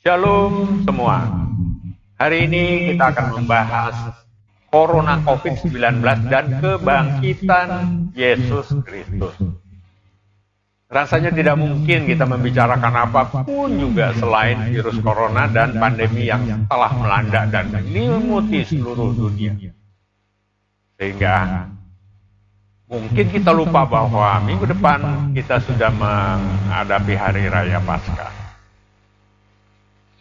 Shalom semua. Hari ini kita akan membahas Corona COVID-19 dan kebangkitan Yesus Kristus. Rasanya tidak mungkin kita membicarakan apapun juga selain virus corona dan pandemi yang telah melanda dan menyelimuti seluruh dunia. Sehingga mungkin kita lupa bahwa minggu depan kita sudah menghadapi Hari Raya Paskah.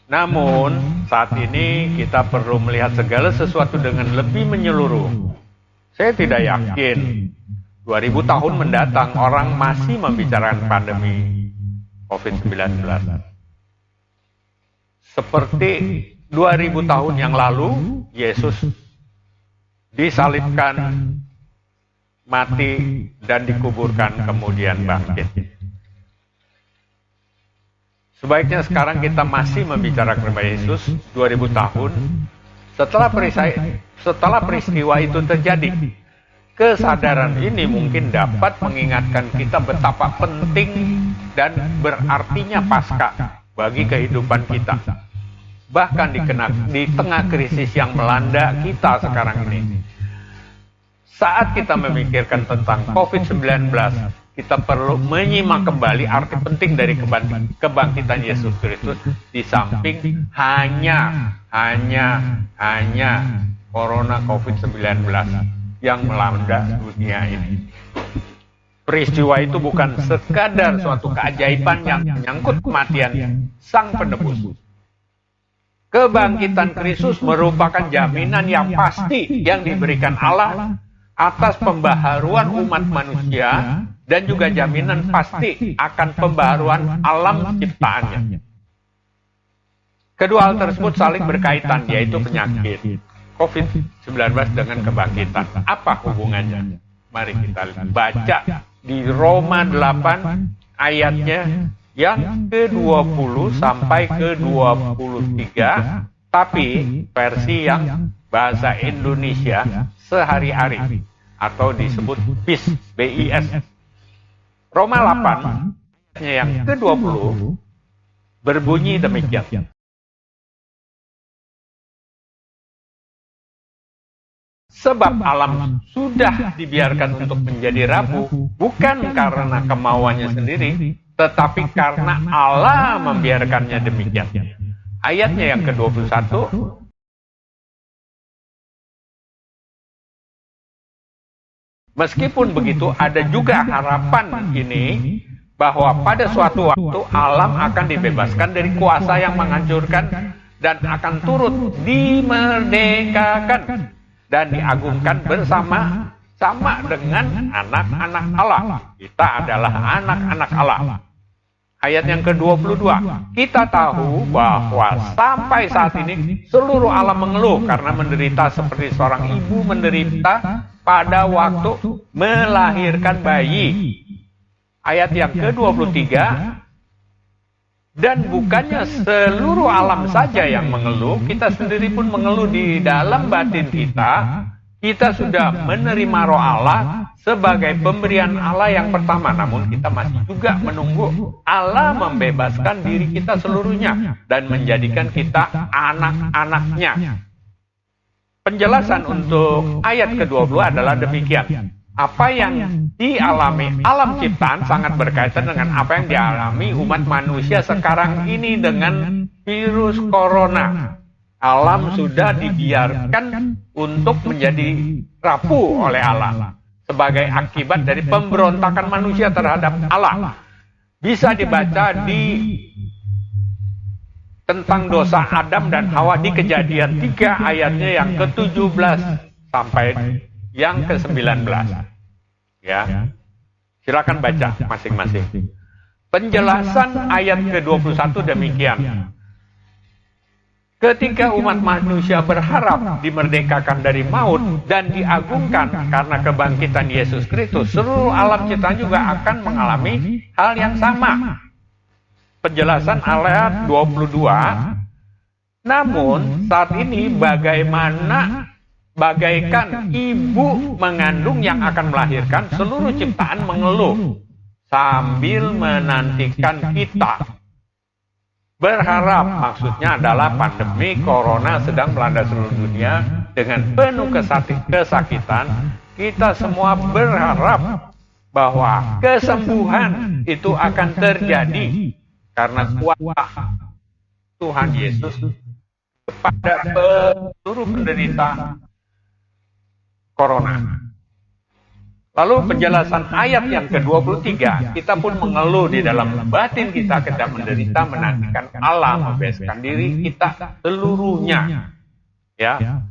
Namun, saat ini kita perlu melihat segala sesuatu dengan lebih menyeluruh. Saya tidak yakin 2000 tahun mendatang orang masih membicarakan pandemi COVID-19. Seperti 2000 tahun yang lalu, Yesus disalibkan, mati, dan dikuburkan, kemudian bangkit. Sebaiknya sekarang kita masih membicarakan Yesus 2000 tahun setelah peristiwa itu terjadi. Kesadaran ini mungkin dapat mengingatkan kita betapa penting dan berartinya Paskah bagi kehidupan kita. Bahkan di tengah krisis yang melanda kita sekarang ini. Saat kita memikirkan tentang COVID-19, kita perlu menyimak kembali arti penting dari kebangkitan Yesus Kristus di samping hanya Corona COVID-19 yang melanda dunia ini. Peristiwa itu bukan sekadar suatu keajaiban yang menyangkut kematian Sang Penebus. Kebangkitan Kristus merupakan jaminan yang pasti yang diberikan Allah atas pembaharuan umat manusia dan juga jaminan pasti akan pembaharuan alam ciptaannya. Kedua hal tersebut saling berkaitan, yaitu penyakit COVID-19 dengan kebangkitan. Apa hubungannya? Mari kita baca di Roma 8 ayatnya yang ke-20 sampai ke-23, tapi versi yang bahasa Indonesia sehari-hari atau disebut BIS, BIS. Roma 8 yang ke-20 berbunyi demikian. Sebab alam sudah dibiarkan untuk menjadi rapuh, bukan karena kemauannya sendiri, tetapi karena Allah membiarkannya demikian. Ayatnya yang ke-21, meskipun begitu, ada juga harapan ini bahwa pada suatu waktu alam akan dibebaskan dari kuasa yang menghancurkan dan akan turut dimerdekakan dan diagungkan bersama-sama dengan anak-anak Allah. Kita adalah anak-anak Allah. Ayat yang ke-22, kita tahu bahwa sampai saat ini seluruh alam mengeluh karena menderita seperti seorang ibu menderita pada waktu melahirkan bayi. Ayat yang ke-23, dan bukannya seluruh alam saja yang mengeluh, kita sendiri pun mengeluh di dalam batin kita. Kita sudah menerima Roh Allah sebagai pemberian Allah yang pertama, namun kita masih juga menunggu Allah membebaskan diri kita seluruhnya dan menjadikan kita anak-anaknya. Penjelasan untuk ayat ke-20 adalah demikian. apa yang dialami alam ciptaan sangat berkaitan dengan apa yang dialami umat manusia sekarang ini dengan virus corona. Alam sudah dibiarkan untuk menjadi rapuh oleh Allah sebagai akibat dari pemberontakan manusia terhadap Allah. Bisa dibaca di tentang dosa Adam dan Hawa di Kejadian 3 ayatnya yang ke-17 sampai yang ke-19. Ya. Silakan baca masing-masing. Penjelasan ayat ke-21 demikian. Ketika umat manusia berharap dimerdekakan dari maut dan diagungkan karena kebangkitan Yesus Kristus, seluruh alam ciptaan juga akan mengalami hal yang sama. Penjelasan ayat 22. Namun saat ini bagaikan ibu mengandung yang akan melahirkan, seluruh ciptaan mengeluh sambil menantikan kita. Berharap maksudnya adalah pandemi corona sedang melanda seluruh dunia dengan penuh kesakitan. Kita semua berharap bahwa kesembuhan itu akan terjadi karena kuasa Tuhan Yesus kepada seluruh penderita corona. Lalu penjelasan ayat yang ke-23, kita pun mengeluh di dalam batin kita ketika menderita menantikan Allah membebaskan diri kita seluruhnya. Ya.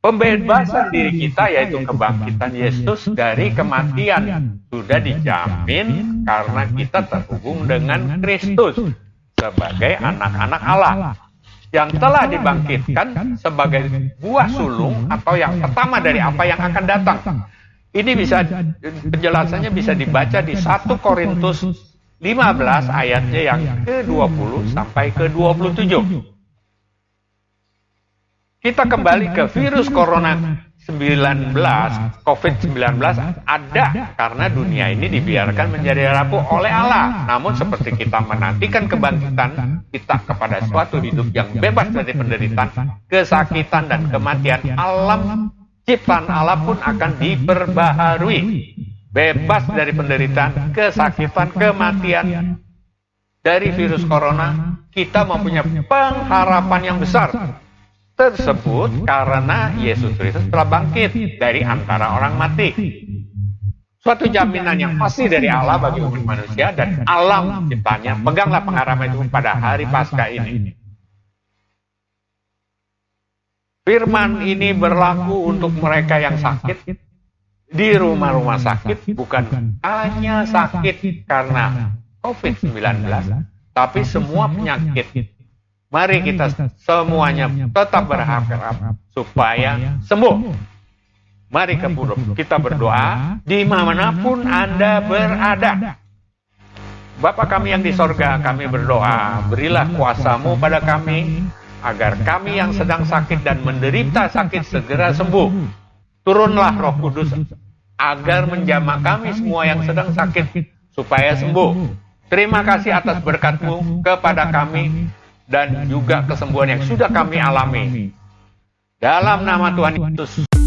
Pembebasan diri kita yaitu kebangkitan Yesus dari kematian sudah dijamin karena kita terhubung dengan Kristus sebagai anak-anak Allah yang telah dibangkitkan sebagai buah sulung atau yang pertama dari apa yang akan datang. Ini bisa penjelasannya bisa dibaca di 1 Korintus 15 ayatnya yang ke-20 sampai ke-27. Kita kembali ke virus corona 19, COVID-19 ada karena dunia ini dibiarkan menjadi rapuh oleh Allah. Namun seperti kita menantikan kebangkitan kita kepada suatu hidup yang bebas dari penderitaan, kesakitan dan kematian, alam ciptaan Allah pun akan diperbaharui, bebas dari penderitaan, kesakitan, kematian dari virus corona. Kita mempunyai pengharapan yang besar tersebut karena Yesus Kristus telah bangkit dari antara orang mati. Suatu jaminan yang pasti dari Allah bagi umat manusia dan alam ciptanya. Peganglah pengharapan itu pada hari Paskah ini. Firman ini berlaku untuk mereka yang sakit di rumah-rumah sakit, bukan hanya sakit karena COVID-19, tapi semua penyakit. Mari kita semuanya tetap berharap supaya sembuh. Mari kita berdoa dimanapun Anda berada. Bapa kami yang di sorga, kami berdoa, berilah kuasa-Mu pada kami, agar kami yang sedang sakit dan menderita sakit segera sembuh. Turunlah Roh Kudus agar menjamah kami semua yang sedang sakit supaya sembuh. Terima kasih atas berkat-Mu kepada kami dan juga kesembuhan yang sudah kami alami. Dalam nama Tuhan Yesus.